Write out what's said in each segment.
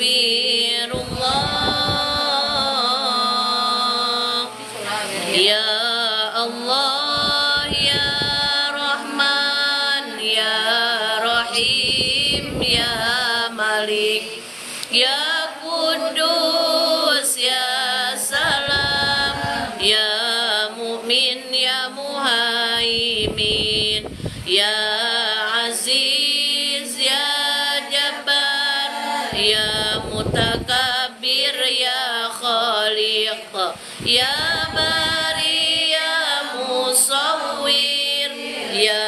Astaghfirullah. Ya Allah, Ya Rahman, Ya Rahim, Ya Malik, Ya Kudus, Ya Salam, Ya Mu'min, Ya Muhaimin, Ya Aziz, Ya Jabbar, Ya Mutakabbir, Ya Khaliq, Ya Bari, Ya Musawwir, Ya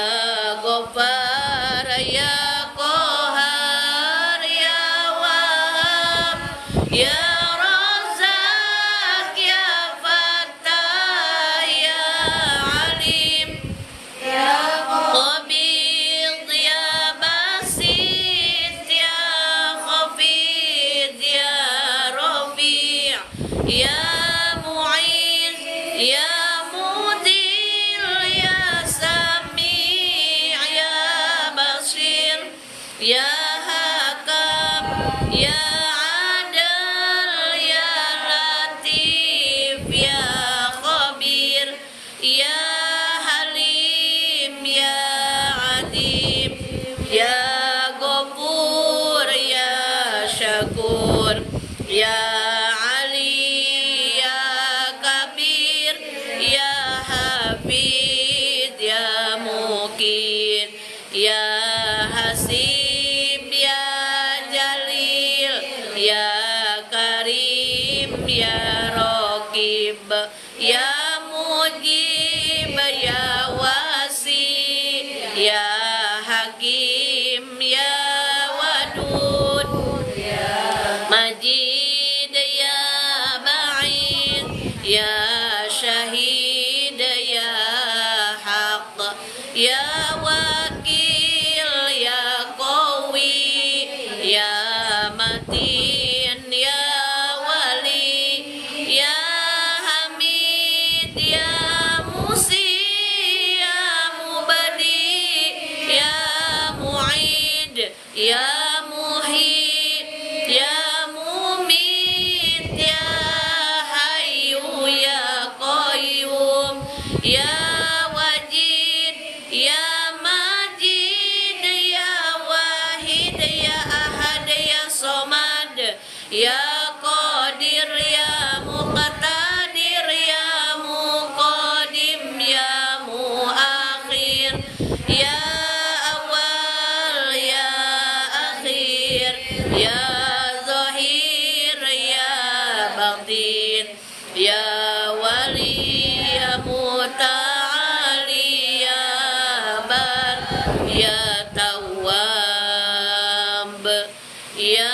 Ghaffar, Ya Qahar, Ya Wahhab, Ya Razzaq, Ya Fattah, Ya Alim, Ya Qabid, Ya Basit, Ya Khafid, Ya Rafi', Ya Mu'iz, Ya Mudil, Ya Sami', Ya Basir, Ya Hakam, Ya Adal, Ya Latif, Ya Khabir, Ya Halim, Ya Adim, Ya Ghafur, Ya Syakur, Ya Ali, Ya Kabir, Ya Hafid, Ya Mukid, Ya Hasib, Ya Jalil, Ya Karim, Ya Raqib, Ya Mujib, Ya Wasi, Ya Hakim, Ya Wadud, Ya Majid, Ya Ba'id, Ya Syahid, Ya Haq, Ya Wakil, Ya Qawi, Ya Matin, Ya Wali, Ya Hamid, Ya Musi, Ya Mubadi, Ya Mu'id, Ya Muhid, Ya Mumit, Ya Hayyu, Ya Qayyum, Ya Wajid, Ya Majid, Ya Wahid, Ya Ahad, Ya Somad, Ya Qadir, Ya Muqtadir, Ya Muqadim, Ya Muakhir, Ya Awal, Ya Akhir, Ya Zahir, Ya Batin, Ya Wali, Ya Muta'ali, Ya Bar, Ya Tawwab, Ya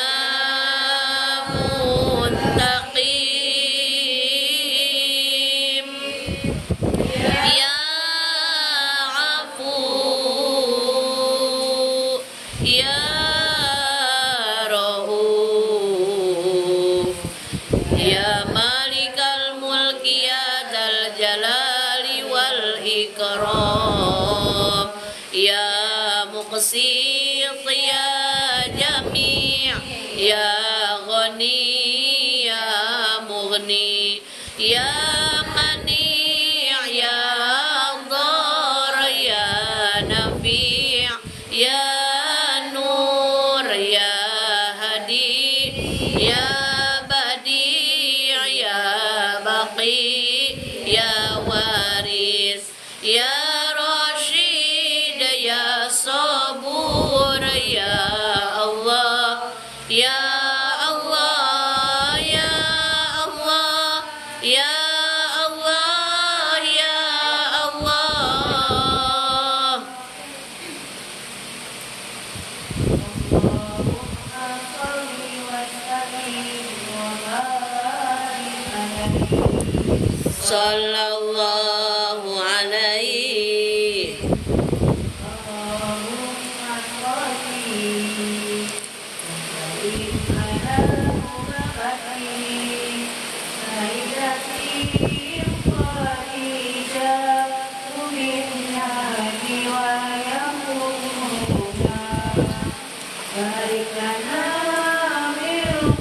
Muntaqim, Ya Afu, Ya Rauf, Ya Malikal Mulki, Ya Dzal Jalali wal Ikram, Ya Muqsit, Ya Jami', Ya Ghani, Ya Mughni, Ya Mani', Ya Dhar, Ya Nafi', Ya Nur, Ya Hadi, Ya Badi', Ya Baqi, Ya Waris, Ya Rashid, Ya Sabur, Ya Allah, Ya Allah, Ya Allah, Ya Allah, Ya Allah. Sallallahu alaihi Baik lana min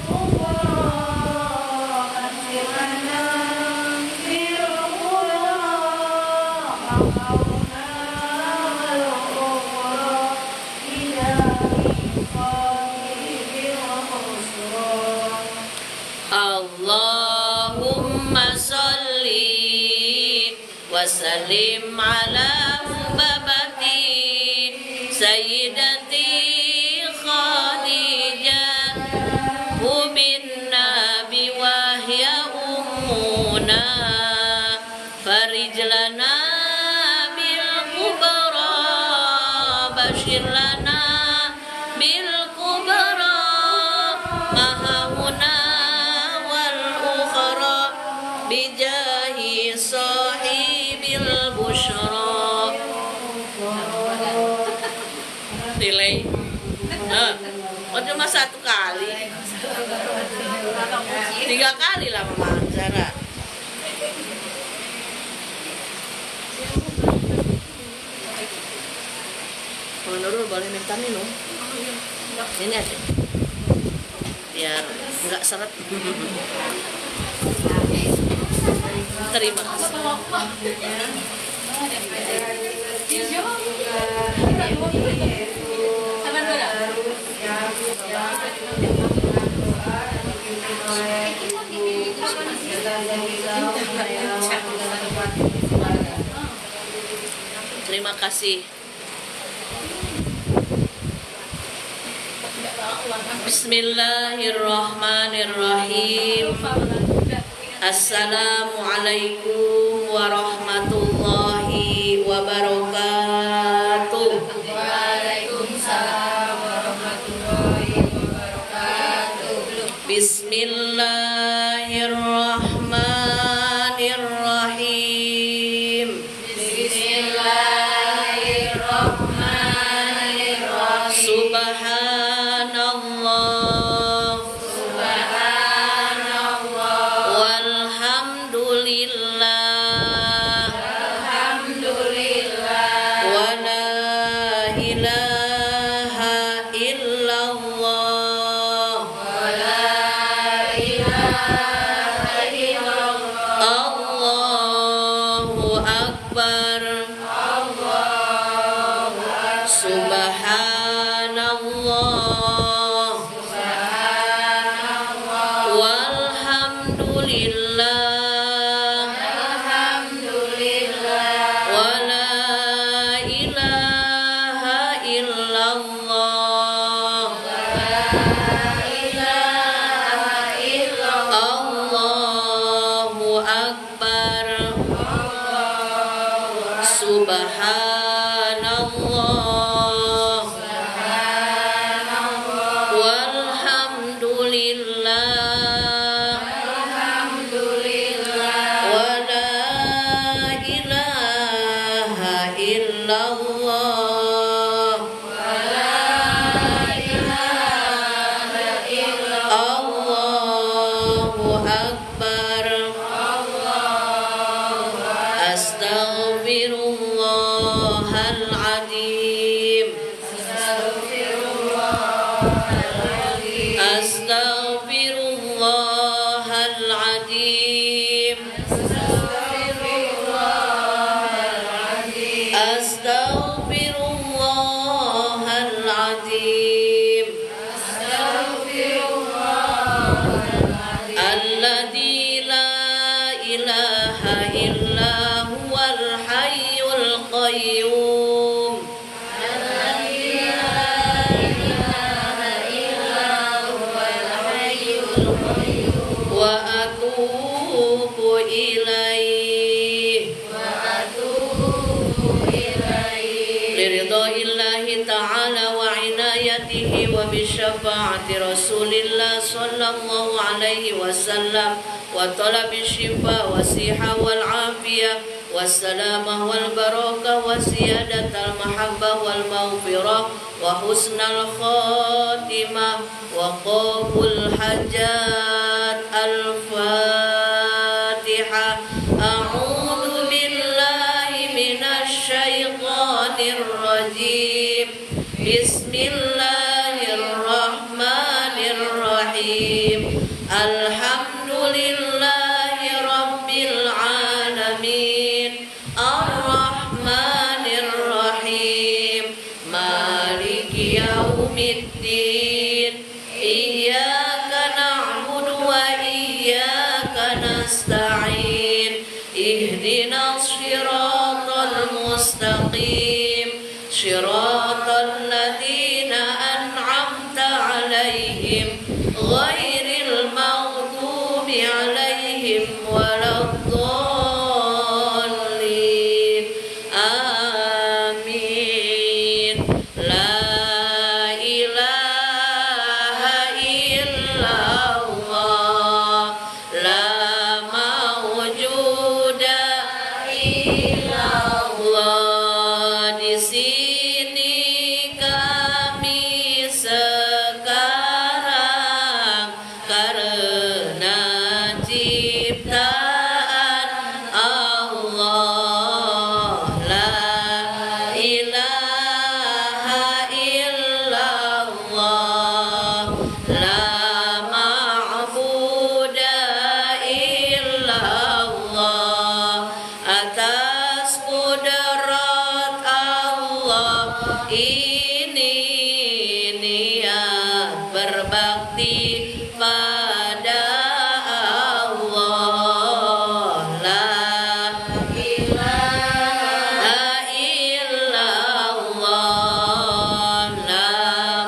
Salim ala babati Sayyidati Khadijah Bin Nabi wahya ummuna Farijlana bil kubra Bashir lana bil kubra Mahahuna wal ukhra Bijahi sahibil bushra. Delay. Oh cuma 1 kali. 3 kali lah Mama Zara. Kalau Nurul boleh minta minum. Ini aja. Biar enggak seret. Terima kasih. Terima kasih. Bismillahirrahmanirrahim. Assalamualaikum warahmatullahi wabarakatuh. Waalaikumsalam warahmatullahi wabarakatuh. Bismillahirrahmanirrahim. Bismillahirrahmanirrahim. Subhanallah. Subhanallah. Walhamdulillah. Alhamdulillah. Wa la ilaha illallah. Wa la ilaha illallah. Allahu akbar. Allahu akbar. Subhanallah. Subhanallah. Walhamdulillah. Alhamdulillah. Wa la ilaha illallah. Allahu akbar. Subhanallah. Walhamdulillah. Wa la ilaha illallah. Allahu akbar. Astaghfirullahaladzim. Astaghfirullahaladzim. Astaghfirullahaladzim. Alladzi la ilaha illa huwal hayyul qayyum. Wa atubu ilaih. Liridaillahi ta'ala wa inayatihi wa bisyafaati Rasulillah sallallahu alaihi wasallam wa talabi syifa wa siha wal afiyah wa salamah wal barakah wa ziyadatal mahabbah wal maghfirah wa husnal khatimah wa qabul hajat. Al-Fatihah. A'udzu billahi minasy syaithanir rajim. Bismillahirrahmanirrahim. Alhamdulillahi rabbil alamin. Ar-Rahmanir Rahim. Maliki yaumiddin. Iyyaka na'budu wa iyyaka nasta'in. Ihdinas siratal عليهم غير المغضوب عليهم ولا الضالين آمين لا إله إلا الله لا موجود إلا Allah. Di sini kami sekarang karena ciptaan Allah. La ilaha illallah la ma'buda illallah. Atas kudrat Allah ini niat berbakti pada Allah. La ilaha illallah la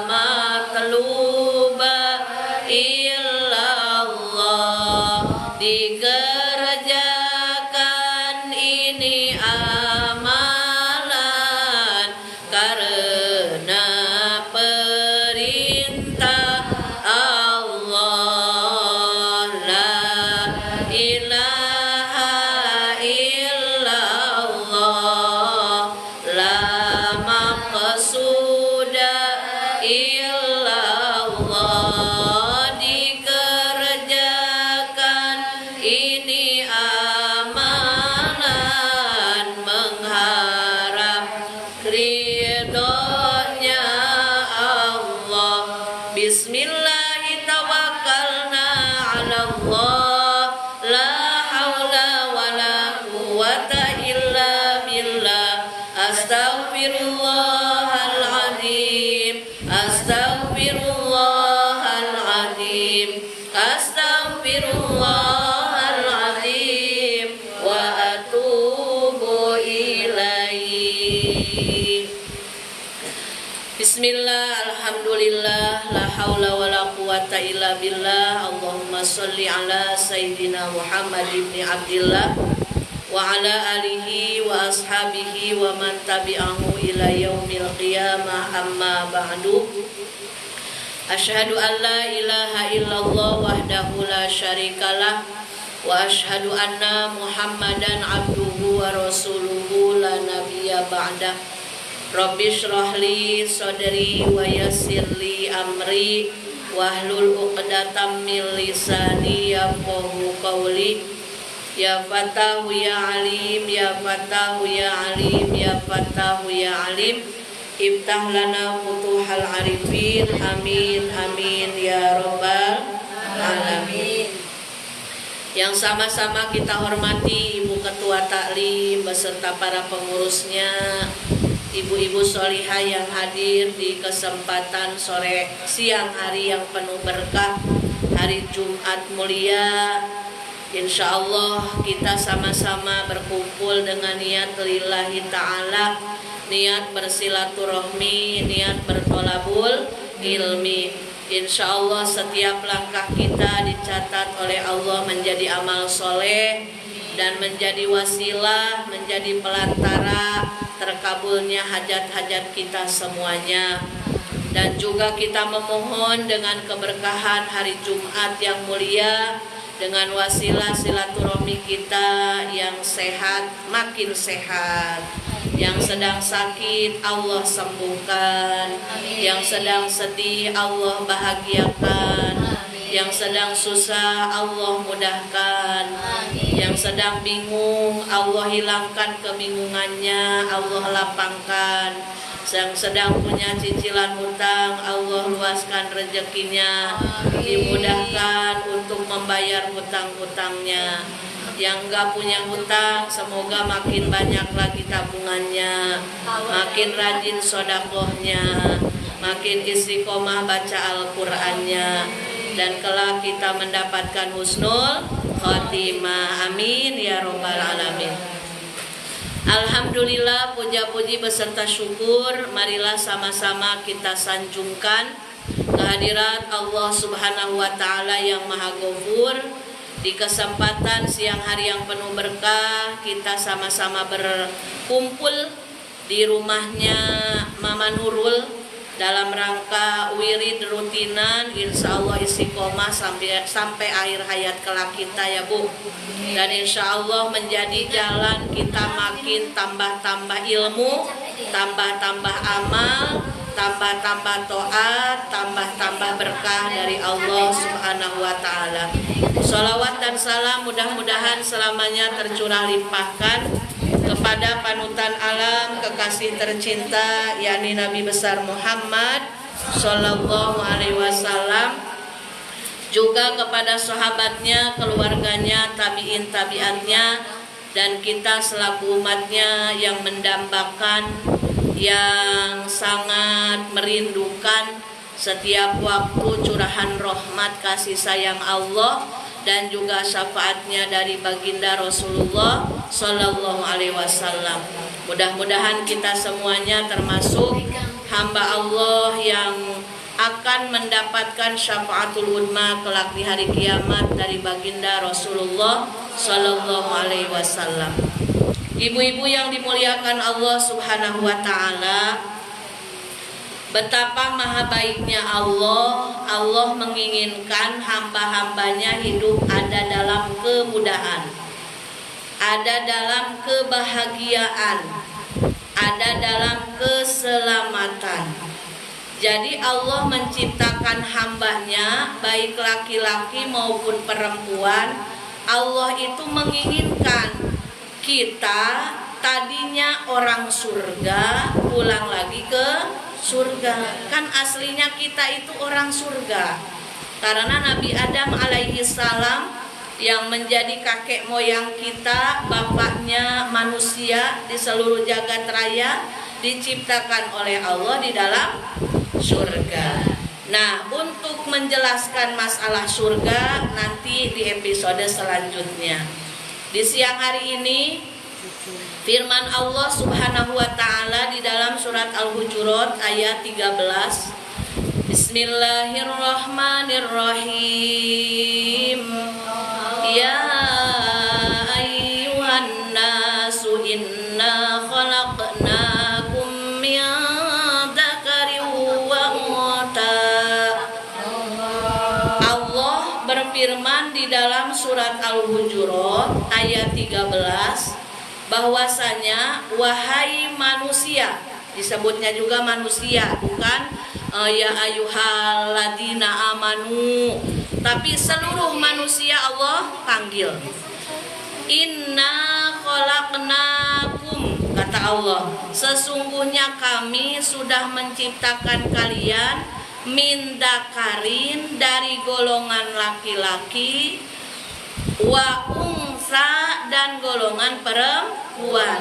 matluba illallah. Dikerjakan ini amalan karena perintah Allah. La ilaha illallah la maqsuda illallah. Dikerjakan ini amalan mengharap ridhonya Allah. Bismillahi tawakkalna ala Allah la haula wala quwata illa billah. Astaghfirullahaladzim Astaghfirullahaladzim Astaghfirullahaladzim wa atubu ilaih. Bismillah, alhamdulillah, la haula wa la quwata illa billah. Allahumma salli ala Sayyidina Muhammad ibn Abdillah wa ala alihi wa ashabihi wa man tabi'ahu ila yaumil qiyamah, amma ba'du. Asyhadu an la ilaha illallah wahdahu la syarikalah wa asyhadu anna Muhammadan abduhu wa rasuluhu la nabiyya ba'dah. Rabbi shrah li sadri wa yassir li amri wahlul 'uqdatam min lisani yafqahu qawli. Ya Fatahu ya Alim ya Fatahu ya Alim ya Fatahu ya Alim. Iftah lana futuhal arifin. Amin amin ya rabbal alamin. Yang sama-sama kita hormati Ibu Ketua Taklim beserta para pengurusnya, ibu-ibu solihah yang hadir di kesempatan siang hari yang penuh berkah, hari Jumat mulia. Insya Allah kita sama-sama berkumpul dengan niat lillahi ta'ala, niat bersilaturahmi, niat bertolabul ilmi. Insya Allah setiap langkah kita dicatat oleh Allah menjadi amal soleh dan menjadi wasilah, menjadi pelantara terkabulnya hajat-hajat kita semuanya. Dan juga kita memohon dengan keberkahan hari Jumat yang mulia, dengan wasilah silaturahmi kita yang sehat makin sehat, yang sedang sakit Allah sembuhkan, yang sedang sedih Allah bahagiakan, yang sedang susah Allah mudahkan, yang sedang bingung Allah hilangkan kebingungannya, Allah lapangkan, yang sedang punya cicilan hutang Allah luaskan rezekinya, dimudahkan untuk membayar hutang-hutangnya. Yang enggak punya hutang semoga makin banyak lagi tabungannya, makin rajin sodakohnya, makin istiqomah baca Al-Qur'annya, dan kelak kita mendapatkan husnul khotimah. Amin ya rabbal alamin. Alhamdulillah, puja-puji beserta syukur marilah sama-sama kita sanjungkan kehadirat Allah Subhanahu wa taala yang Maha Ghafur. Di kesempatan siang hari yang penuh berkah, kita sama-sama berkumpul di rumahnya Mama Nurul dalam rangka wirid rutinan, insya Allah istiqomah sampai akhir hayat kelak kita ya Bu. Dan insya Allah menjadi jalan kita makin tambah-tambah ilmu, tambah-tambah amal, tambah-tambah taat, tambah-tambah berkah dari Allah Subhanahu wa taala. Sholawat dan salam mudah-mudahan selamanya tercurah limpahkan kepada panutan alam kekasih tercinta yakni Nabi besar Muhammad sallallahu alaihi wasallam, juga kepada sahabatnya, keluarganya, tabi'in tabi'atnya, dan kita selaku umatnya yang mendambakan, yang sangat merindukan setiap waktu curahan rahmat kasih sayang Allah dan juga syafaatnya dari baginda Rasulullah Sallallahu Alaihi Wasallam. Mudah-mudahan kita semuanya termasuk hamba Allah yang akan mendapatkan syafaatul udma kelak di hari kiamat dari baginda Rasulullah Sallallahu Alaihi Wasallam. Ibu-ibu yang dimuliakan Allah Subhanahu Wa Taala, betapa maha baiknya Allah. Allah menginginkan hamba-hambanya hidup ada dalam kemudahan, ada dalam kebahagiaan, ada dalam keselamatan. Jadi Allah menciptakan hambanya, baik laki-laki maupun perempuan. Allah itu menginginkan kita tadinya orang surga, pulang lagi ke surga. Kan aslinya kita itu orang surga. Karena Nabi Adam alaihi salam yang menjadi kakek moyang kita, bapaknya manusia di seluruh jagat raya, diciptakan oleh Allah di dalam surga. Nah, untuk menjelaskan masalah surga nanti di episode selanjutnya. Di siang hari ini firman Allah Subhanahu wa taala di dalam surat Al-Hujurat ayat 13. Bismillahirrahmanirrahim. Ya ayyuhan nasu inna khalaqnakum min dzakarin wa untha. Allah berfirman di dalam surat Al-Hujurat ayat 13 bahwasanya wahai manusia, disebutnya juga manusia, bukan ya ayyuhalladzina amanu, tapi seluruh manusia Allah panggil. Inna khalaqnakum, kata Allah, sesungguhnya kami sudah menciptakan kalian min dzakarin, dari golongan laki-laki, wa unsa, dan golongan perempuan.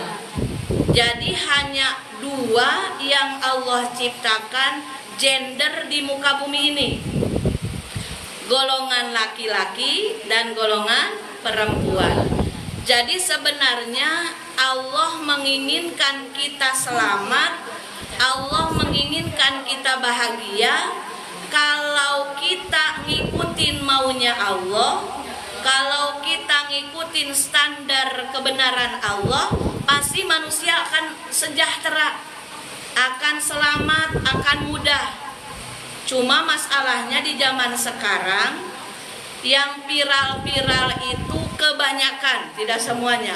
Jadi hanya dua yang Allah ciptakan gender di muka bumi ini, golongan laki-laki dan golongan perempuan. Jadi sebenarnya Allah menginginkan kita selamat, Allah menginginkan kita bahagia kalau kita ngikutin maunya Allah. Kalau kita ngikutin standar kebenaran Allah, pasti manusia akan sejahtera, akan selamat, akan mudah. Cuma masalahnya di zaman sekarang yang viral-viral itu kebanyakan, tidak semuanya,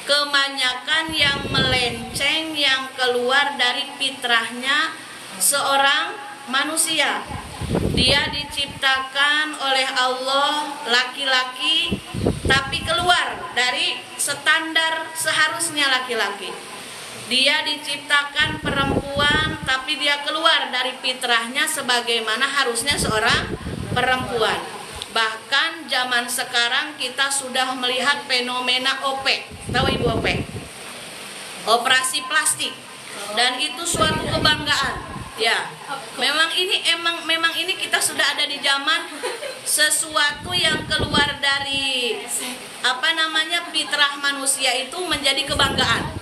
kebanyakan yang melenceng, yang keluar dari fitrahnya seorang manusia. Dia diciptakan oleh Allah laki-laki, tapi keluar dari standar seharusnya laki-laki. Dia diciptakan perempuan, tapi dia keluar dari fitrahnya sebagaimana harusnya seorang perempuan. Bahkan zaman sekarang kita sudah melihat fenomena OP. Tahu Ibu OP? Operasi plastik. Dan itu suatu kebanggaan. Ya, memang ini kita sudah ada di zaman sesuatu yang keluar dari fitrah manusia itu menjadi kebanggaan.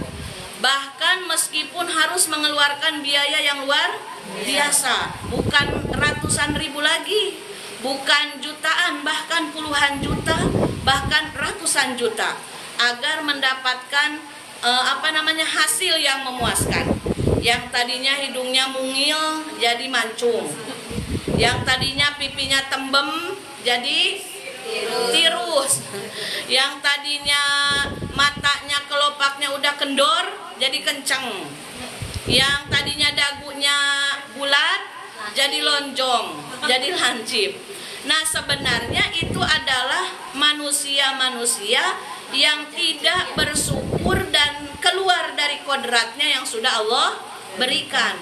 Bahkan meskipun harus mengeluarkan biaya yang luar biasa, bukan ratusan ribu lagi, bukan jutaan, bahkan puluhan juta, bahkan ratusan juta, agar mendapatkan hasil yang memuaskan. Yang tadinya hidungnya mungil jadi mancung, yang tadinya pipinya tembem jadi tirus, yang tadinya matanya kelopaknya udah kendor jadi kenceng, yang tadinya dagunya bulat jadi lonjong, jadi lancip. Nah, sebenarnya itu adalah manusia-manusia yang tidak bersyukur dan keluar dari kodratnya yang sudah Allah berikan.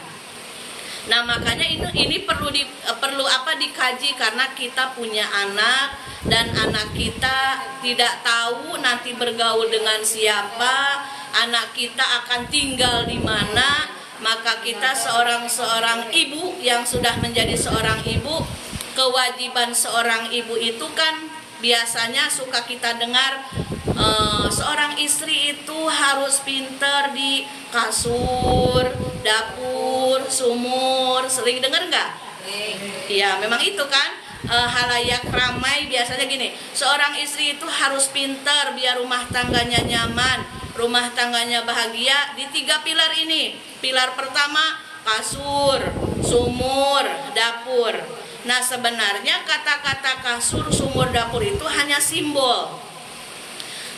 Nah, makanya ini perlu dikaji, karena kita punya anak dan anak kita tidak tahu nanti bergaul dengan siapa, anak kita akan tinggal di mana. Maka kita seorang ibu yang sudah menjadi seorang ibu, kewajiban seorang ibu itu kan biasanya suka kita dengar, seorang istri itu harus pintar di kasur, dapur, sumur. Sering dengar nggak? Iya, memang itu kan halayak ramai biasanya gini, seorang istri itu harus pintar biar rumah tangganya nyaman, rumah tangganya bahagia di 3 pilar ini. Pilar pertama kasur, sumur, dapur. Nah, sebenarnya kata-kata kasur, sumur, dapur itu hanya simbol.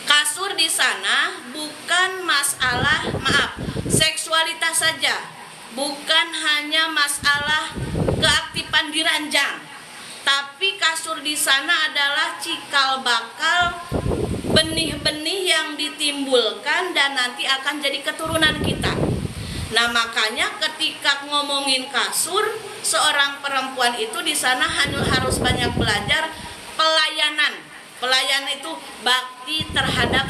Kasur di sana bukan masalah, seksualitas saja, bukan hanya masalah keaktifan di ranjang, tapi kasur di sana adalah cikal bakal benih-benih yang ditimbulkan dan nanti akan jadi keturunan kita. Nah, makanya ketika ngomongin kasur, seorang perempuan itu di sana harus banyak belajar pelayanan. Pelayanan itu bakti terhadap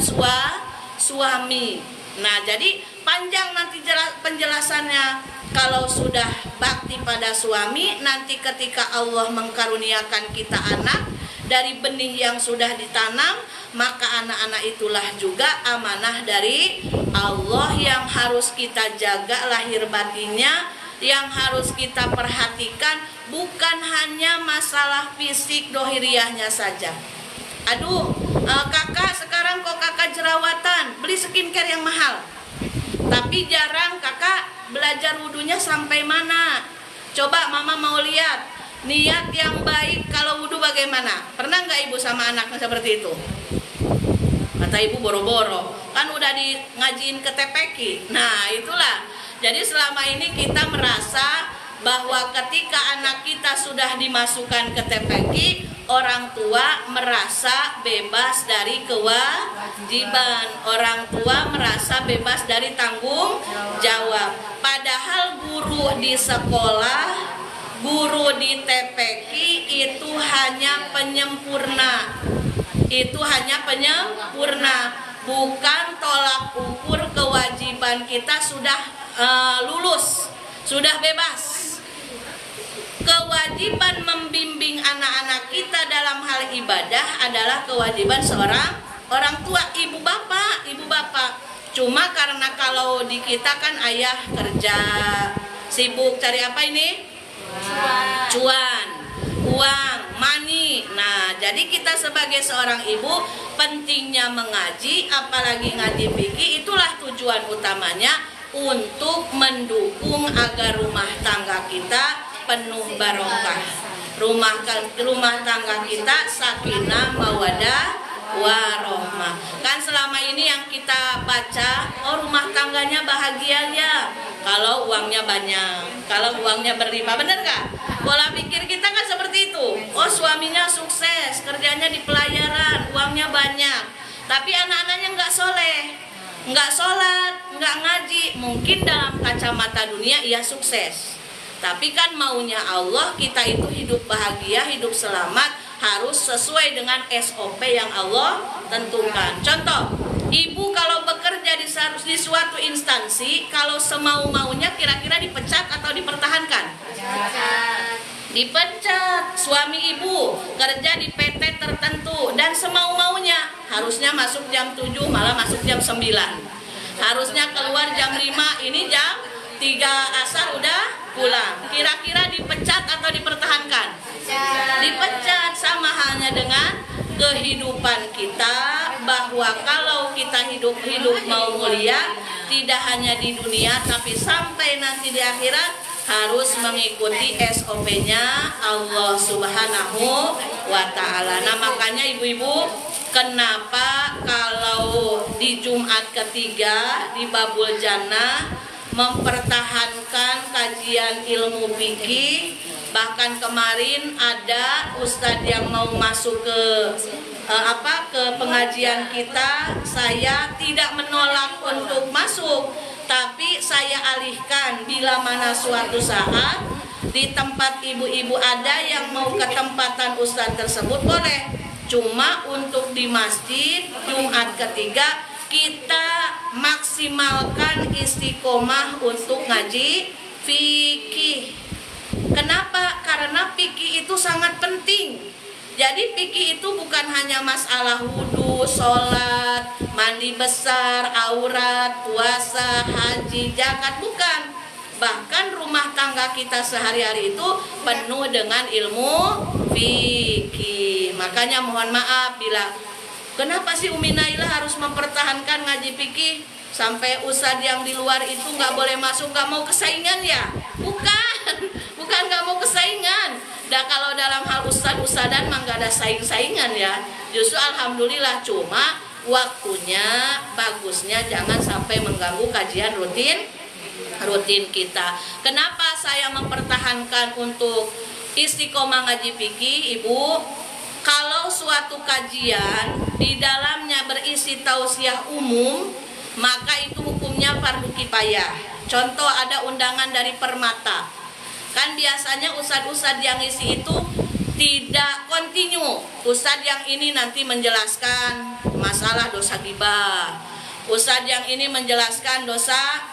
suami. Nah, jadi panjang nanti penjelasannya. Kalau sudah bakti pada suami, nanti ketika Allah mengkaruniakan kita anak dari benih yang sudah ditanam, maka anak-anak itulah juga amanah dari Allah yang harus kita jaga lahir batinnya, yang harus kita perhatikan, bukan hanya masalah fisik dohiriyahnya saja. Aduh, kakak sekarang kok kakak jerawatan, beli skincare yang mahal, tapi jarang kakak belajar wudunya sampai mana. Coba mama mau lihat niat yang baik kalau wudu bagaimana. Pernah nggak ibu sama anaknya seperti itu? Kata ibu boro-boro, kan udah di ngajiin ke TPQ. Nah, itulah. Jadi selama ini kita merasa bahwa ketika anak kita sudah dimasukkan ke TPQ, orang tua merasa bebas dari kewajiban, orang tua merasa bebas dari tanggung jawab. Padahal guru di sekolah, guru di TPQ itu hanya penyempurna. Itu hanya penyempurna, bukan tolak ukur kewajiban kita sudah lulus, sudah bebas. Kewajiban membimbing anak-anak kita dalam hal ibadah adalah kewajiban seorang orang tua, ibu bapak. Cuma karena kalau di kita kan ayah kerja, sibuk cari apa ini? Cuan, uang, money. Nah, jadi kita sebagai seorang ibu pentingnya mengaji, apalagi ngaji fikih. Itulah tujuan utamanya, untuk mendukung agar rumah tangga kita penuh barokah, rumah tangga kita sakinah mawadah warohmah. Kan selama ini yang kita baca, oh rumah tangganya bahagia ya kalau uangnya banyak, kalau uangnya berlimpah. Bener gak? Pola pikir kita kan seperti itu. Oh suaminya sukses, kerjanya di pelayaran, uangnya banyak, tapi anak-anaknya nggak soleh, nggak sholat, nggak ngaji. Mungkin dalam kacamata dunia ia sukses, tapi kan maunya Allah kita itu hidup bahagia, hidup selamat, harus sesuai dengan SOP yang Allah tentukan. Contoh, ibu kalau bekerja di suatu instansi, kalau semau-maunya kira-kira dipecat atau dipertahankan? Dipecat. Suami ibu kerja di PT tertentu dan semau-maunya, harusnya masuk jam 7 malah masuk jam 9, harusnya keluar jam 5, ini jam 3 asar udah pulang. Kira-kira dipecat atau dipertahankan? Dipecat. Sama halnya dengan kehidupan kita, bahwa kalau kita hidup mau mulia, tidak hanya di dunia tapi sampai nanti di akhirat harus mengikuti SOP-nya Allah Subhanahu wa Ta'ala. Nah, makanya ibu-ibu, kenapa kalau di Jumat ketiga di Babul Jannah mempertahankan kajian ilmu fikih. Bahkan kemarin ada ustadz yang mau masuk ke ke pengajian kita, saya tidak menolak untuk masuk, tapi saya alihkan bila mana suatu saat di tempat ibu-ibu ada yang mau ke tempatan ustadz tersebut boleh. Cuma untuk di masjid Jumat ketiga kita maksimalkan istiqomah untuk ngaji fikih. Kenapa? Karena fikih itu sangat penting. Jadi fikih itu bukan hanya masalah wudu, sholat, mandi besar, aurat, puasa, haji, zakat, bukan. Bahkan rumah tangga kita sehari-hari itu penuh dengan ilmu fikih. Makanya mohon maaf bila kenapa sih Umi Naila harus mempertahankan ngaji fikih sampai ustadz yang di luar itu nggak boleh masuk, nggak mau kesaingan ya? Bukan nggak mau kesaingan. Dan kalau dalam hal ustadz-ustadan mah nggak ada saing-saingan ya. Justru alhamdulillah, cuma waktunya bagusnya jangan sampai mengganggu kajian rutin kita. Kenapa saya mempertahankan untuk istiqomah ngaji fikih, Ibu? Kalau suatu kajian di dalamnya berisi tausiah umum, maka itu hukumnya fardu kifayah. Contoh, ada undangan dari Permata. Kan biasanya ustadz-ustadz yang isi itu tidak kontinu. Ustadz yang ini nanti menjelaskan masalah dosa ghibah, ustadz yang ini menjelaskan dosa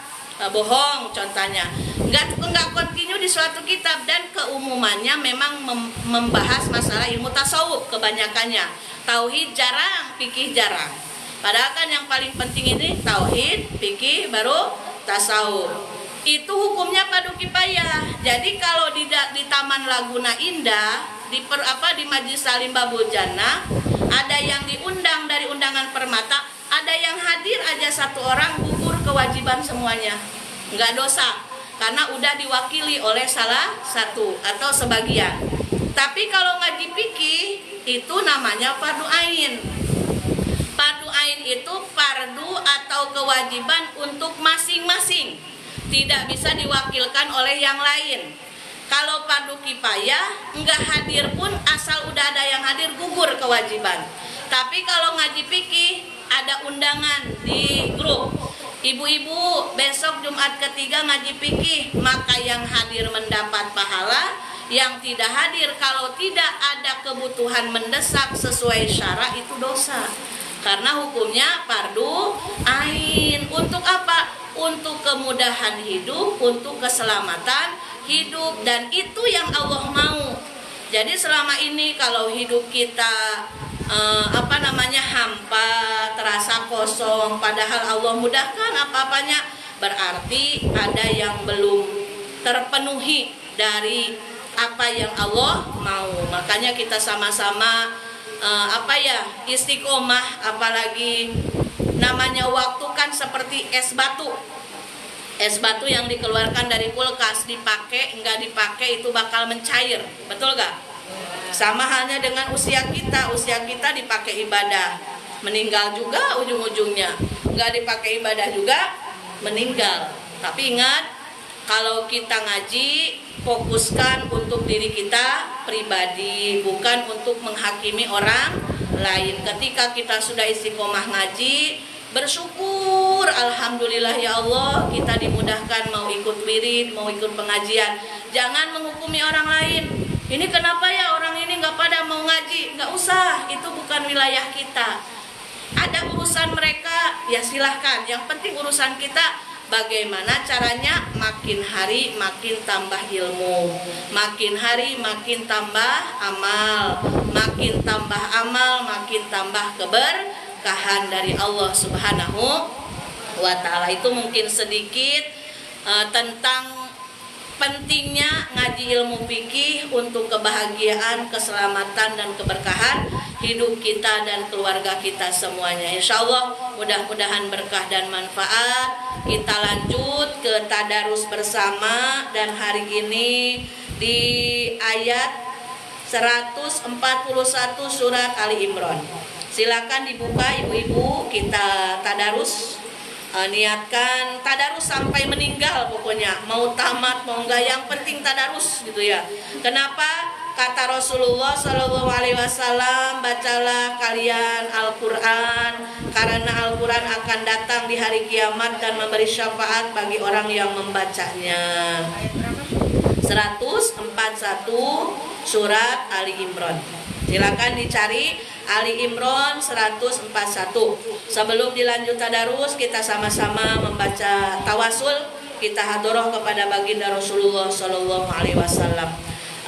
bohong contohnya. Enggak kontinu di suatu kitab, dan keumumannya memang membahas masalah ilmu tasawuf kebanyakannya. Tauhid jarang, fikih jarang. Padahal kan yang paling penting ini tauhid, fikih, baru tasawuf. Itu hukumnya fardu kifayah. Jadi kalau di Taman Laguna Indah di Majelis Salim Babul Jannah ada yang diundang dari undangan Permata, ada yang hadir aja satu orang, gugur kewajiban semuanya, nggak dosa karena udah diwakili oleh salah satu atau sebagian. Tapi kalau ngaji fikih itu namanya fardu ain. Fardu ain itu fardu atau kewajiban untuk masing-masing, tidak bisa diwakilkan oleh yang lain. Kalau fardu kifayah enggak hadir pun, asal udah ada yang hadir gugur kewajiban. Tapi kalau ngaji fikih ada undangan di grup, ibu-ibu besok Jumat ketiga ngaji fikih, maka yang hadir mendapat pahala, yang tidak hadir kalau tidak ada kebutuhan mendesak sesuai syara itu dosa. Karena hukumnya fardu ain. Untuk apa? Untuk kemudahan hidup, untuk keselamatan hidup, dan itu yang Allah mau. Jadi selama ini kalau hidup kita hampa, terasa kosong, padahal Allah mudahkan apa-apanya, berarti ada yang belum terpenuhi dari apa yang Allah mau. Makanya kita sama-sama istiqomah, apalagi namanya waktu kan seperti es batu. Es batu yang dikeluarkan dari kulkas, dipakai enggak dipakai itu bakal mencair, betul gak? Sama halnya dengan usia kita dipakai ibadah, meninggal juga ujung-ujungnya. Enggak dipakai ibadah juga meninggal. Tapi ingat, kalau kita ngaji, fokuskan untuk diri kita pribadi, bukan untuk menghakimi orang lain. Ketika kita sudah istiqomah ngaji, bersyukur, alhamdulillah ya Allah, kita dimudahkan mau ikut wirid, mau ikut pengajian. Jangan menghukumi orang lain. Ini kenapa ya orang ini nggak pada mau ngaji? Nggak usah, itu bukan wilayah kita. Ada urusan mereka, ya silahkan. Yang penting urusan kita bagaimana caranya makin hari makin tambah ilmu, makin hari makin tambah amal, makin tambah amal, makin tambah keberkahan dari Allah Subhanahu wa Ta'ala. Itu mungkin sedikit tentang pentingnya ngaji ilmu fikih untuk kebahagiaan, keselamatan, dan keberkahan hidup kita dan keluarga kita semuanya. Insya Allah mudah-mudahan berkah dan manfaat. Kita lanjut ke tadarus bersama, dan hari ini di ayat 141 surat Ali Imran. Silakan dibuka ibu-ibu, kita tadarus. Niatkan tadarus sampai meninggal, pokoknya mau tamat mau enggak, yang penting tadarus gitu ya. Kenapa? Kata Rasulullah Shallallahu Alaihi Wasallam, bacalah kalian Al-Quran, karena Al-Quran akan datang di hari kiamat dan memberi syafaat bagi orang yang membacanya. 141 surat Ali Imran. Silakan dicari Ali Imran 141. Sebelum dilanjut tadarus, kita sama-sama membaca tawasul. Kita hadoroh kepada baginda Rasulullah Sallallahu Alaihi Wasallam.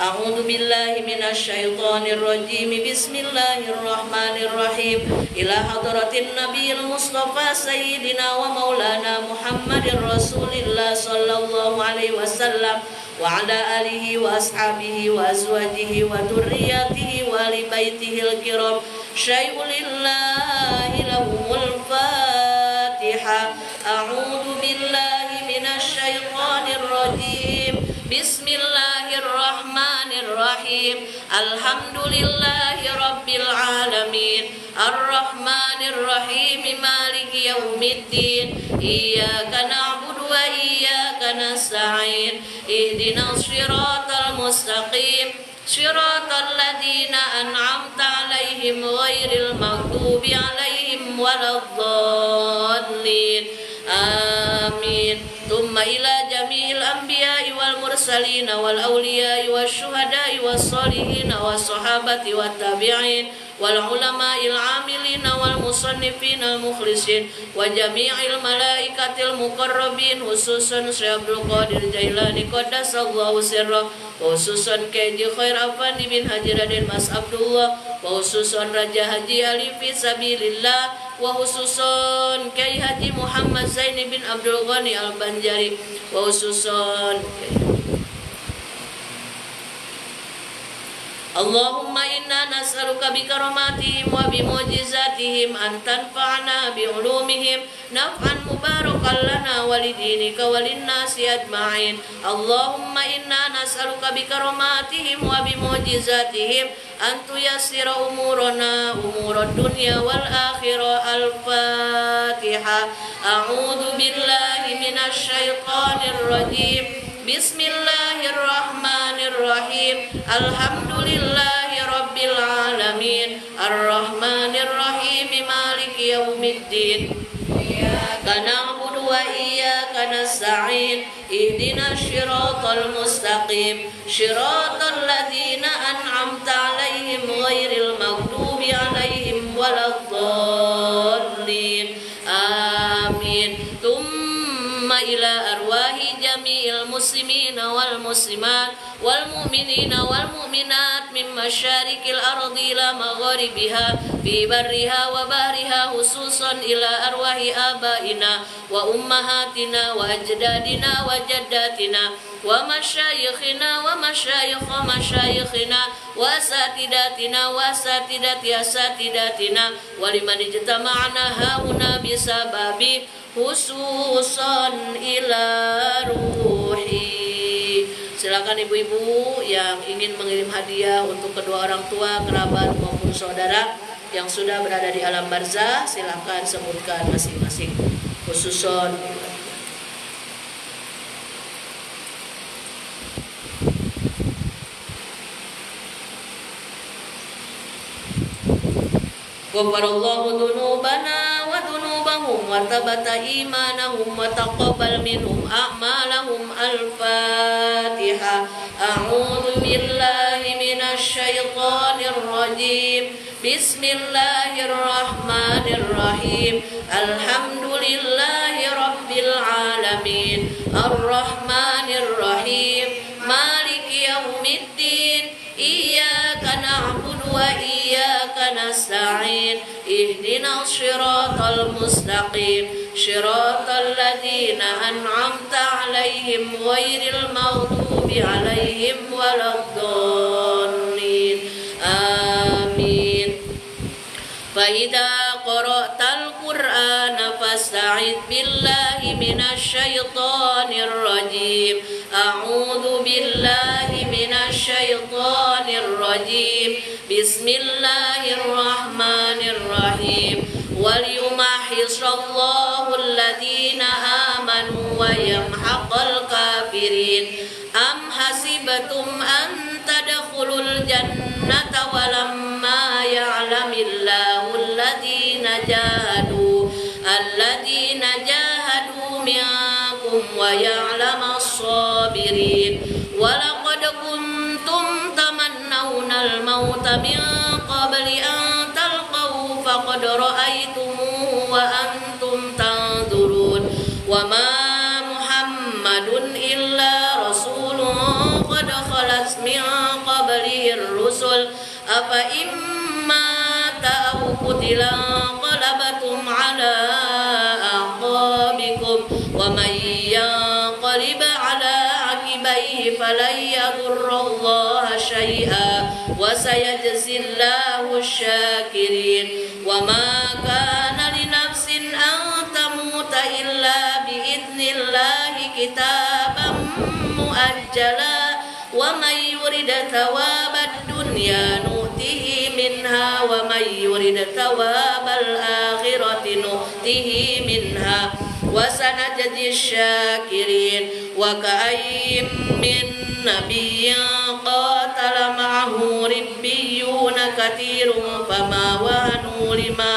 A'udzu billahi minasyaitonir rajim. Bismillahirrahmanirrahim. Ila hadratin nabiyil mustafa sayyidina wa maulana Muhammadir Rasulillah sallallahu alaihi wasallam wa ala alihi wa ashabihi wa azwajihi wa dzurriyyatihi wa li baitihil kiram. Syai'ulillahi lahumul Fatihah. A'udzu billahi minasyaitonir rajim. Bismillahirrahmanirrahim. Alhamdulillahi rabbil alamin. Ar-Rahmanir-Rahim. Maliki yaumiddin. Iyyaka na'budu wa iyyaka nasta'in. Ihdinas siratal mustaqim. Siratal ladzina an'amta 'alaihim ghairil maghdubi 'alaihim waladdallin. Amin. Thumma ila jami'il anbiya'i wal mursalin wal awliya'i wasyuhada'i wassalihin wassahabati wat tabi'in wal ulama'il 'amilin wal musannifin al mukhlisin wa jami'il malaikatil muqarrabin, khususan Syekh Abdul Qadir Jailani qaddasallahu sirrah, khususan KJ Khair Afandi bin Haji Raden Mas Abdullah, khususan Raja Haji Ali fi sabilillah, wa khususan Kiai Haji Muhammad Zaini bin Abdul Ghani Al-Banjari, wa khususan Allahumma inna nas'aluka bi karamatihim wa bi mu'jizatihim an tanfa'na bi ulumihim naf'an mubarakan lana wa lidinika wa linnasi ajma'in. Allahumma inna nas'aluka bi karamatihim wa bi mu'jizatihim an tuyassira umurana umurad dunya wal akhirah. Al-Fatihah. A'udzu billahi minasy syaithanir rajim. Bismillahirrahmanirrahim. Alhamdulillahi rabbil alamin. Ar-Rahmanir-Rahim. Maliki yaumiddin. Iyyaka na'budu wa iyyaka nasta'in. Ihdinas siratal mustaqim. Siratal ladzina an'amta 'alaihim ghairil maghdubi 'alaihim waladdallin. Amin. Ila arwahi jami'il muslimina wal muslimat wal mu'minina wal mu'minat min masyarikil ardi ila magharibiha fi barriha wa bahriha, khususan ila arwahi abaina wa ummahatina wa ajdadina wa jaddatina wa masyayikhina wa masyayikh masyayikhina wa asatidatina wa asatidati asatidatina wa liman ijtama'na hauna bisababi khususan ila ruhi. Silakan ibu-ibu yang ingin mengirim hadiah untuk kedua orang tua, kerabat maupun saudara yang sudah berada di alam barzah, silakan sebutkan masing-masing. Khususan Ghafarallahu dzunubana wa dzunubahum wa tabata imanahum wa taqabbal minhum a'malahum. Al-Fatihah. A'udzu billahi minasy syaithanir rajim. Bismillahirrahmanirrahim. Alhamdulillahi rabbil alamin. Ar-Rahmanir-Rahim. Maliki yaumiddin. Iyyaka na'budu wa iyyaka nasta'in. Ihdinas siratal mustaqim. صراط الذين أنعمت عليهم غير المغضوب عليهم ولا الضالين آمين. فإذا قرأت القرآن فاستعذ بالله من الشيطان الرجيم. أعوذ بالله من الشيطان الرجيم. بسم الله الرحمن الرحيم. وليمحص الله الذين آمنوا ويمحق الكافرين. أم حسبتم أن تدخلوا الجنة ولما يعلم الله الذين جاهدوا منكم ويعلم الصابرين. ولقد كنتم تمنون الموت من قبل أن تلقوه فقد رأيتموه وأنتم تنظرون. وما محمد إلا رسول قد خلت من قبله الرسل أفإن مات أو قتل انقلبتم على أعقابكم ومن ينقلب على عقبيه فلن يضر الله شيئا وسيجزي الله الشاكرين. وما كان لنفس أن تموت إلا بإذن الله كتابا مؤجلا ومن يرد ثواب الدنيا نؤته منها ومن يرد ثواب الآخرة نؤته منها وسنجزي الشاكرين. وكأين من نبي قاتل معه ربيون كثير فما وهنوا لما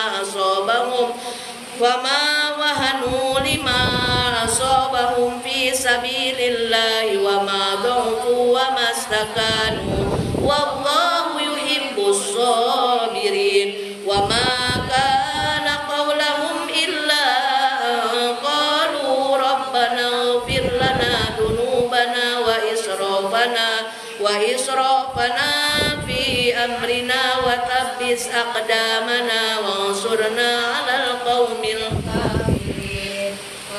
أصابهم في سبيل الله وما ضعفوا وما استكانوا والله يحب الصابرين. وما كان قولهم إلا أن قالوا ربنا اغفر لنا ذنوبنا وإسرافنا في أمرنا وثبت أقدامنا وانصرنا على القوم الكافرين.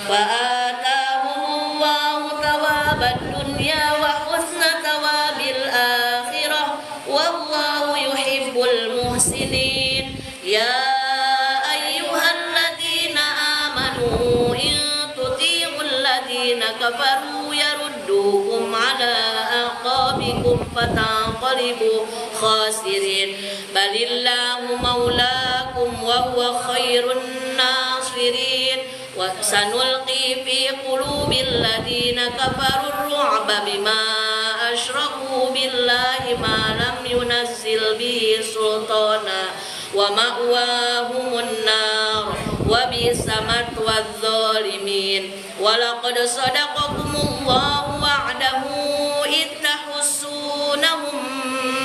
فآتاهم الله ثواب الدنيا وحسن ثواب الآخرة والله يحب المحسنين. يا أيها الذين آمنوا إن تطيعوا الذين كفروا يردوكم على أعقابكم فتنقلبوا خاسرين. بل الله مولاكم وهو خير الناصرين. وسنلقي في قلوب الذين كفروا الرعب بما أشركوا بالله ما لم ينزل به سلطانا ومأواهم النار وبئس مثوى الظالمين. ولقد صدقكم الله وعده إذ تحسونهم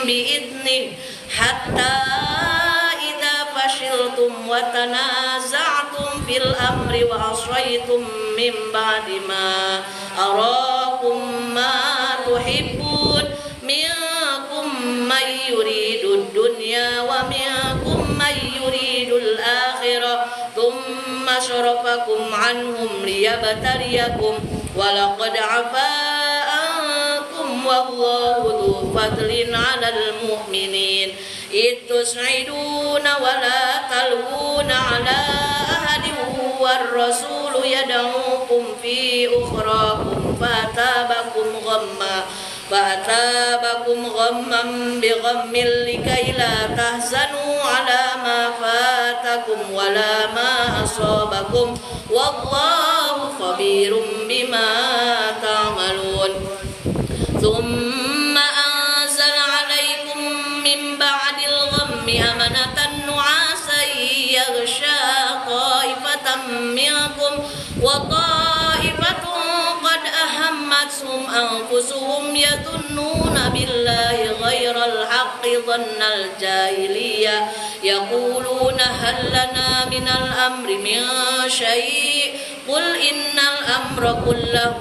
بإذنه حتى إذا فشلتم وتنازعتم في الأمر وعصيتم من بعد ما أراكم ما تحبون منكم من يريد الدنيا ومنكم من يريد الآخرة ثم صرفكم عنهم ليبتليكم ولقد عفا عنكم والله ذو فضل على المؤمنين. إذ تسعدون ولا تلوون على أحد والرسول يدعوكم في أخراكم فأثابكم غما بغم لكي لا تحزنوا على ما فاتكم ولا ما أصابكم والله خبير بما تعملون. ثم أنزل عليكم من بعد الغم أمنة نعاسا يغشى طائفة منكم وطائفة قد أهمتهم أنفسهم يظنون بالله غير الحق ظن الجاهلية يقولون هل لنا من الأمر من شيء قل إن الأمر كله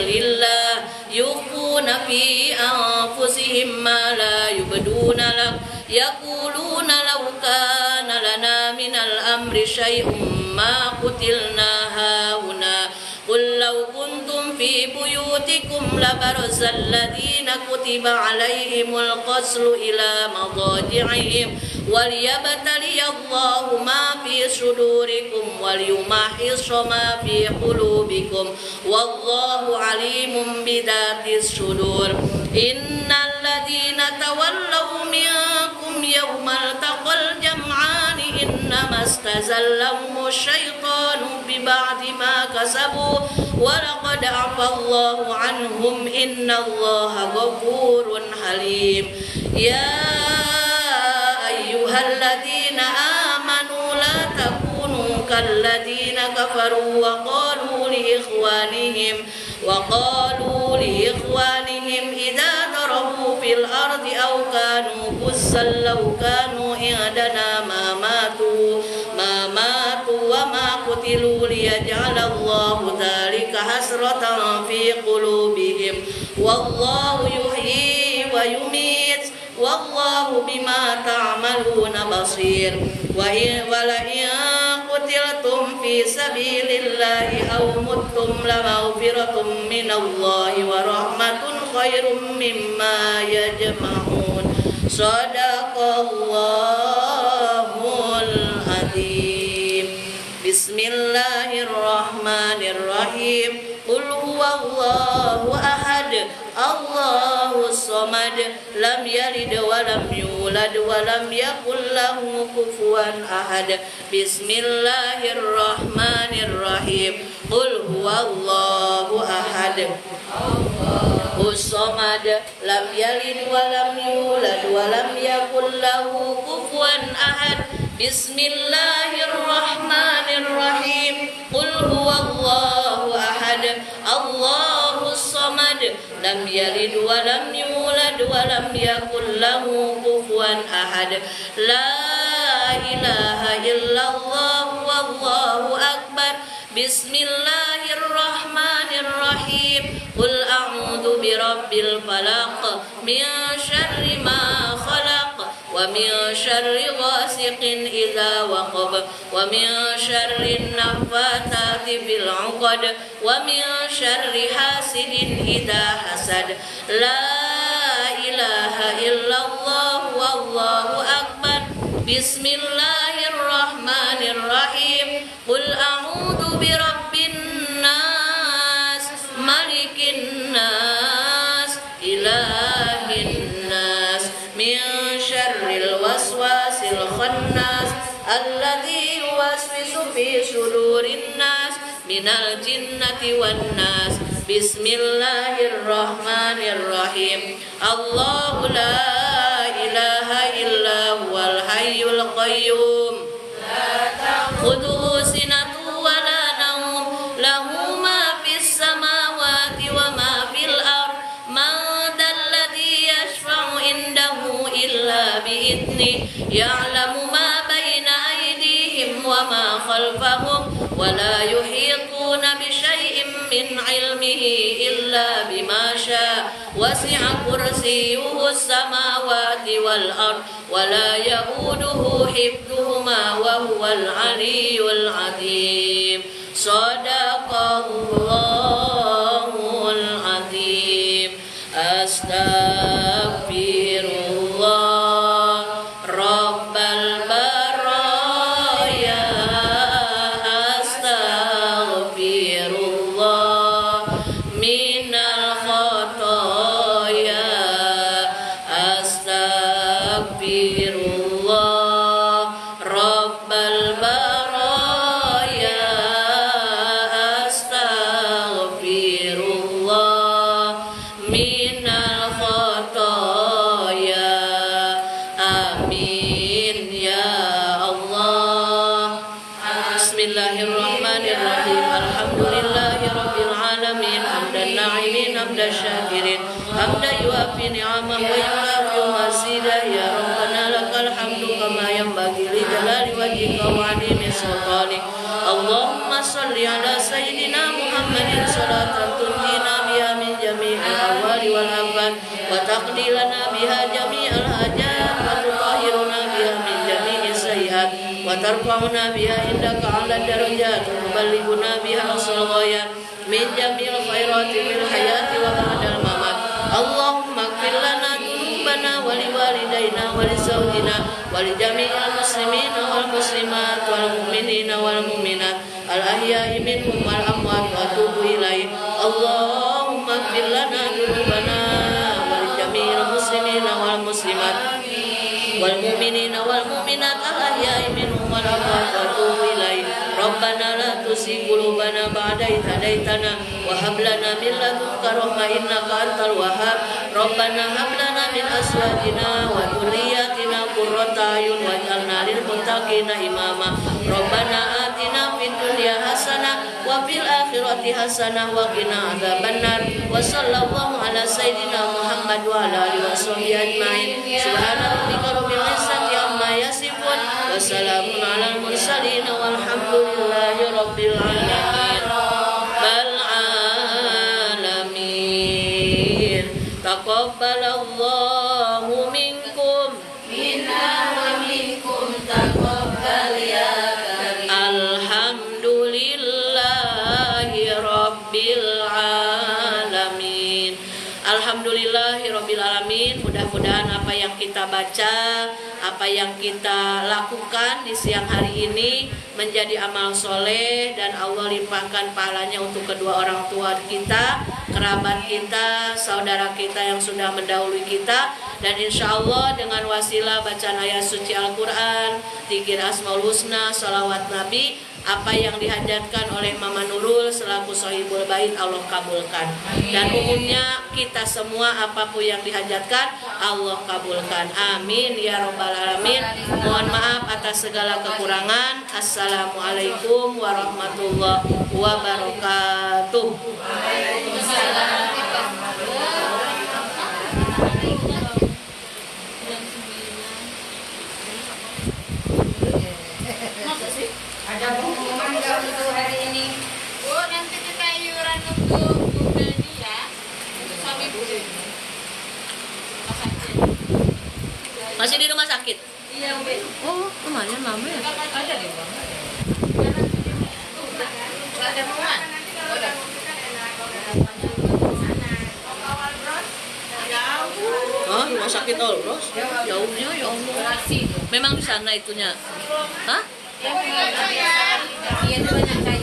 لله يخفون في أنفسهم ما لا يبدون لك يقولون لو كان لنا من الأمر شيء ما قتلنا هاهنا قل لو كنتم في بيوتكم لبرز الذين كتب عليهم القتل إلى مضاجعهم وليبتلي الله ما في صدوركم وليمحص ما في قلوبكم والله عليم بذات الصدور إن الذين تولوا منكم يوم التقى الجمعان إنما استزلهم الشيطان ببعض ما كسبوا ولقد عفا الله عنهم إن الله غفور حليم يا أيها الذين آمنوا لا تكونوا كالذين كفروا وقالوا لإخوانهم إذا ضربوا في الأرض أو كانوا غزا لو كانوا عندنا ما ماتوا وما قتلوا ليجعل الله ذلك حسرة في قلوبهم والله يحيي ويميت والله بما تعملون بصير ولئن قتلتم في سبيل الله أو متم لمغفرة من الله ورحمة خير مما يجمعون صدق الله العظيم بسم الله الرحمن الرحيم قل هو الله أحد الله الصمد لم يلد ولم يولد ولم يكن له كفوا أحد بسم الله الرحمن الرحيم قل هو الله أحد الصمد لم يلد ولم يولد ولم يكن له كفوا أحد بسم الله الرحمن الرحيم قل هو الله أحد الله الصمد لم يلد ولم يولد ولم يكن له كفوا أحد لا إله إلا الله والله أكبر بسم الله الرحمن الرحيم قل أعوذ برب الفلق من شر ما خلق ومن شر غاسق إذا وقب ومن شر النفاثات في العقد ومن شر حاسد إذا حسد لا إله إلا الله والله أكبر بسم الله الرحمن الرحيم قل أعوذ برب الناس ملك الناس إله الناس من شر الوسواس الخناس الذي يوسوس في صدور الناس من الجنة والناس بسم الله الرحمن الرحيم الله لا إله إلا هو الحي القيوم لا تأخذه سنة ولا نوم له ما في السماوات وما في الأرض من ذا الذي يشفع عنده إلا بإذنه يعلم ما بين أيديهم وما خلفهم ولا يحيطون بشيء من علمه إلا بما شاء وسع كرسيه السماوات والأرض ولا يؤوده حفظهما وهو العلي العظيم صدق الله العظيم أستغفر الله رب البرايا أستغفر الله من الخطايا أستغفر الله رب البرايا أستغفر الله من الخطايا آمين يا الله بسم الله الرحمن الرحيم الحمد لله رب العالمين حمدا الناعمين حمدا الشاكرين حمدا يوافي نعمه ويكافئ مزيدا يا ربنا لك الحمد كما ينبغي لجلال وجهك وعظيم سلطانك اللهم صل على سيدنا محمد صلاة تنجينا بها من جميع الأهوال والآفات وتقضي لنا بها جميع الحاجات وتطهرنا wa tarfa'una biha indaka 'ala darajat wa tuballighuna biha aqsal ghayat min jami'il khairati fil hayati wa ba'dal mamat. Allahumma ighfir lana dhunubana wa liwalidayna wa lizawjina wa lijami'il muslimina wal muslimat wal mu'minina wal mu'minat al ahya'i minhum wal amwat wa tub ilaih. Allahumma ighfir lana dhunubana wa lijami'il muslimina wal muslimat wal mu'minina wal mu'minat al ahya'i minhum wal amwat wa tub ilaih. Rabbana la tuzigh qulubana ba'da idh hadaitana wa hab lana min ladunka rahmah innaka antal wahhab. Rabbana hab lana min azwajina wa dhurriyyatina qurrata a'yun waj'alna lil muttaqina imama. Rabbana atina fid dunya hasanah wa fil akhirati hasanah wa qina adzabannar. Wa sallallahu ala sayidina Muhammad wa ala alihi washabbihi ajmain. Subhana rabbika rabbil izzati amma yasifun wa salamun alal mursalin walhamdulillahi rabbil alamin. Taqabbalallahu minkum minna wa minkum taqabbal ya karim. Alhamdulillahi rabbil alamin. Alhamdulillahi rabbil alamin. Mudah-mudahan apa yang kita baca, apa yang kita lakukan di siang hari ini menjadi amal soleh dan Allah limpahkan pahalanya untuk kedua orang tua kita, kerabat kita, saudara kita yang sudah mendahului kita. Dan insya Allah dengan wasilah bacaan ayat suci Al-Quran, dzikir Asmaul Husna, salawat Nabi, apa yang dihajatkan oleh Mama Nurul selaku Sohibul Bait Allah kabulkan. Dan umumnya kita semua apapun yang dihajatkan Allah kabulkan. Amin ya robbal alamin. Mohon maaf atas segala kekurangan. Assalamualaikum warahmatullahi wabarakatuh. Waalaikumsalam. Ada pengumuman nggak untuk hari ini? Bu, nanti kita iuran untuk gaji ya, untuk suami Bu. Masih di rumah sakit? Iya, Bu. Oh, lumayan lama ya. Ada di bawah. Ada pengumuman? Oh, rumah sakit Olbros? Jauhnya ya Allah. Memang di sana itunya. Hah? Iya, banyak kayu.